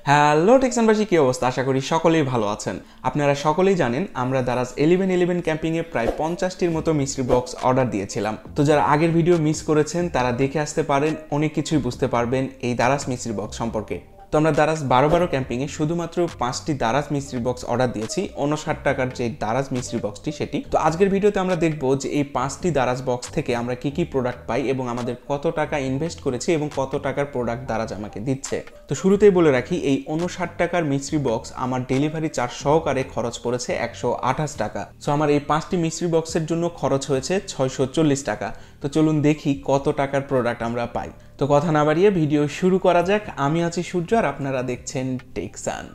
Hello টেকসানবাসী, কি অবস্থা? আশা করি সকলেই ভালো আছেন। আপনারা সকলেই জানেন আমরা দারাজ 1111 ক্যাম্পিংয়ে প্রায় 50টির মতো মিস্ট্রি বক্স অর্ডার দিয়েছিলাম। তো যারা আগের ভিডিও মিস করেছেন তারা দেখে আসতে পারেন, অনেক কিছুই বুঝতে পারবেন এই দারাজ মিস্ট্রি বক্স সম্পর্কে। তো আমরা দারাজ 12 ক্যাম্পিংয়ে শুধুমাত্র 5টি দারাজ মিস্ট্রি বক্স অর্ডার দিয়েছি, 59 টাকার যে দারাজ মিস্ট্রি বক্সটি সেটি। তো আজকের ভিডিওতে আমরা দেখব যে এই 5টি দারাজ বক্স থেকে আমরা কি কি প্রোডাক্ট পাই এবং আমাদের কত টাকা ইনভেস্ট করেছি এবং কত টাকার প্রোডাক্ট দারাজ আমাকে দিচ্ছে। তো শুরুতেই বলে রাখি, এই 59 টাকার মিস্ট্রি বক্স আমার ডেলিভারি চার্জ সহকারে খরচ পড়েছে 128 টাকা। সো আমার এই 5টি মিস্ট্রি বক্সের জন্য খরচ হয়েছে 640 টাকা। তো চলুন দেখি কত টাকার প্রোডাক্ট আমরা পাই। তো কথা না বাড়িয়ে ভিডিও শুরু করা যাক। আমি আছি সূর্য আর আপনারা দেখছেন টেকসান।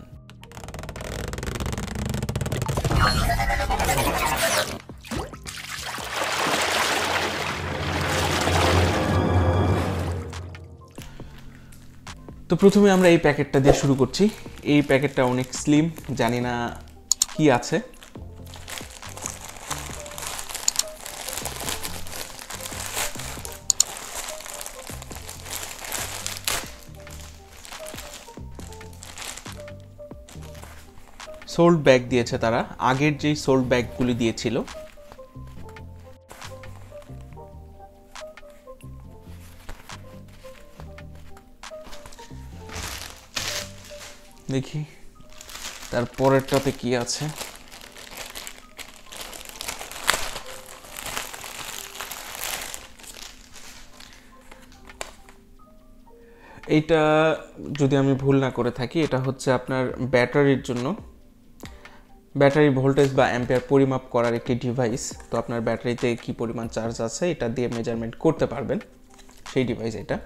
তো প্রথমে আমরা এই প্যাকেটটা দিয়ে শুরু করছি। এই প্যাকেটটা অনেক স্লিম, জানি না কি আছে। সোল্ড ব্যাগ দিয়েছে তারা, আগের যেই সোল্ড ব্যাগগুলি দিয়েছিল। দেখি তারপরেরটাতে কি আছে। এইটা যদি আমি ভুল না করে থাকি, এটা হচ্ছে আপনার ব্যাটারির জন্য, ব্যাটারি ভোল্টেজ বা অ্যাম্পিয়ার পরিমাপ করার একটি ডিভাইস। তো আপনার ব্যাটারিতে কি পরিমাণ চার্জ আছে এটা দিয়ে মেজারমেন্ট করতে পারবেন, সেই ডিভাইস এটা।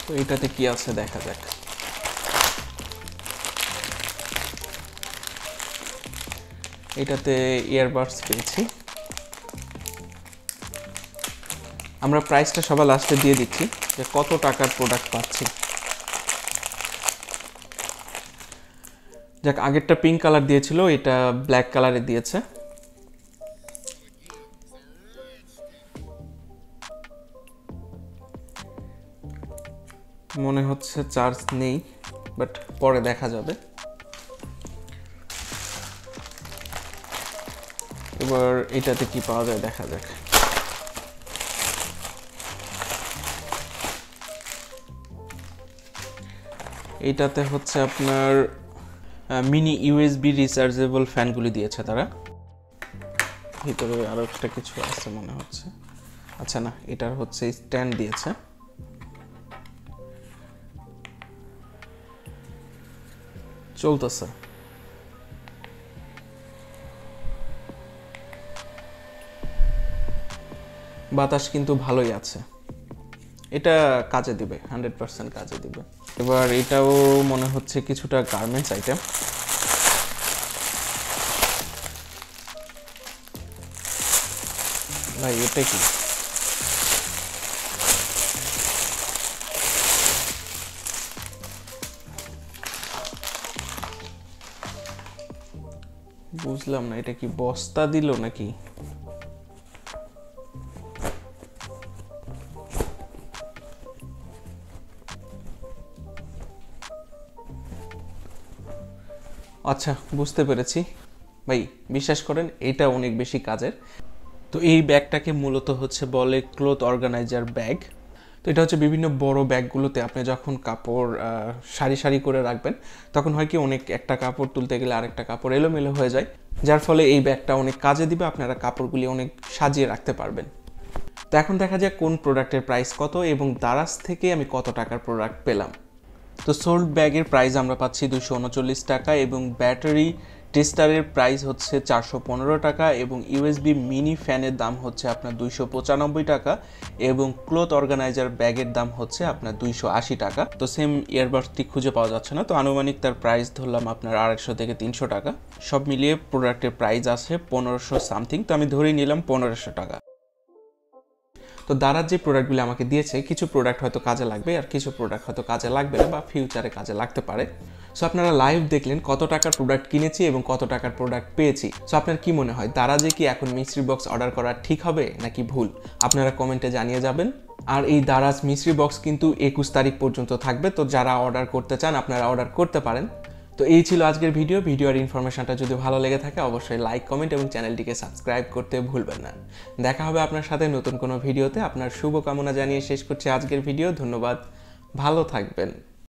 তো এটাতে কি আছে দেখা যাক। এটাতে ইয়ারবাডস পেয়েছি। আমরা প্রাইসটা সবার লাস্টে দিয়ে দিচ্ছি যে কত টাকার প্রোডাক্ট পাচ্ছি। যাক, আগেরটা পিঙ্ক কালার দিয়েছিল, এটা ব্ল্যাক কালারে দিয়েছে। মনে হচ্ছে চার্জ নেই, বাট পরে দেখা যাবে। এবার এটাতে কি পাওয়া যায় দেখা যাক। এইটাতে হচ্ছে আপনার মিনি ইউএসবি রিচার্জেবল ফ্যানগুলি দিয়েছে তারা। ভিতরে আরও একটা কিছু আছে মনে হচ্ছে। আচ্ছা না, এটার হচ্ছে স্ট্যান্ড দিয়েছে। চলতেছে। বাতাস কিন্তু ভালোই আছে, এটা কাজে দিবে, 100% কাজে দিবে। এবার এটাও মনে হচ্ছে কিছুটা গার্মেন্টস আইটেম। ভাই এটা কি? বুঝলাম না, এটা কি বস্তা দিল নাকি? আচ্ছা, বুঝতে পেরেছি। ভাই বিশ্বাস করেন, এটা অনেক বেশি কাজের। তো এই ব্যাগটাকে মূলত হচ্ছে বলে ক্লথ অর্গানাইজার ব্যাগ। তো এটা হচ্ছে বিভিন্ন বড় ব্যাগগুলোতে আপনি যখন কাপড় সারি সারি করে রাখবেন, তখন হয় কি অনেক একটা কাপড় তুলতে গেলে আরেকটা কাপড় এলোমেলো হয়ে যায়, যার ফলে এই ব্যাগটা অনেক কাজে দিবে। আপনারা কাপড়গুলি অনেক সাজিয়ে রাখতে পারবেন। তো এখন দেখা যায় কোন প্রোডাক্টের প্রাইস কত এবং দারাজ থেকে আমি কত টাকার প্রোডাক্ট পেলাম। তো সোল্ড ব্যাগের প্রাইস আমরা পাচ্ছি 239 টাকা এবং ব্যাটারি টেস্টারের প্রাইস হচ্ছে 415 টাকা এবং ইউএসবি মিনি ফ্যানের দাম হচ্ছে আপনার 295 টাকা এবং ক্লথ অর্গানাইজার ব্যাগের দাম হচ্ছে আপনার 280 টাকা। তো সেম ইয়ারবাডসটি খুঁজে পাওয়া যাচ্ছে না, তো আনুমানিক তার প্রাইস ধরলাম আপনার 250 থেকে 300 টাকা। সব মিলিয়ে প্রোডাক্টের প্রাইস আছে 1500 সামথিং। তো আমি ধরেই নিলাম 1500 টাকা। তো দারাজ যে প্রোডাক্টগুলো আমাকে দিয়েছে, কিছু প্রোডাক্ট হয়তো কাজে লাগবে আর কিছু প্রোডাক্ট হয়তো কাজে লাগবে না বা ফিউচারে কাজে লাগতে পারে। সো আপনারা লাইভ দেখলেন কত টাকার প্রোডাক্ট কিনেছি এবং কত টাকার প্রোডাক্ট পেয়েছি। সো আপনার কি মনে হয় দারাজে কি এখন মিস্ট্রি বক্স অর্ডার করা ঠিক হবে নাকি ভুল? আপনারা কমেন্টে জানিয়ে যাবেন। আর এই দারাজ মিস্ট্রি বক্স কিন্তু 21 তারিখ পর্যন্ত থাকবে, তো যারা অর্ডার করতে চান আপনারা অর্ডার করতে পারেন। তো এই ছিল আজকের ভিডিওর ইনফরমেশনটা যদি ভালো লেগে থাকে অবশ্যই লাইক, কমেন্ট এবং চ্যানেলটিকে সাবস্ক্রাইব করতে ভুলবেন না। দেখা হবে আপনার সাথে নতুন কোনো ভিডিওতে। আপনার শুভকামনা জানিয়ে শেষ করছি আজকের ভিডিও। ধন্যবাদ, ভালো থাকবেন।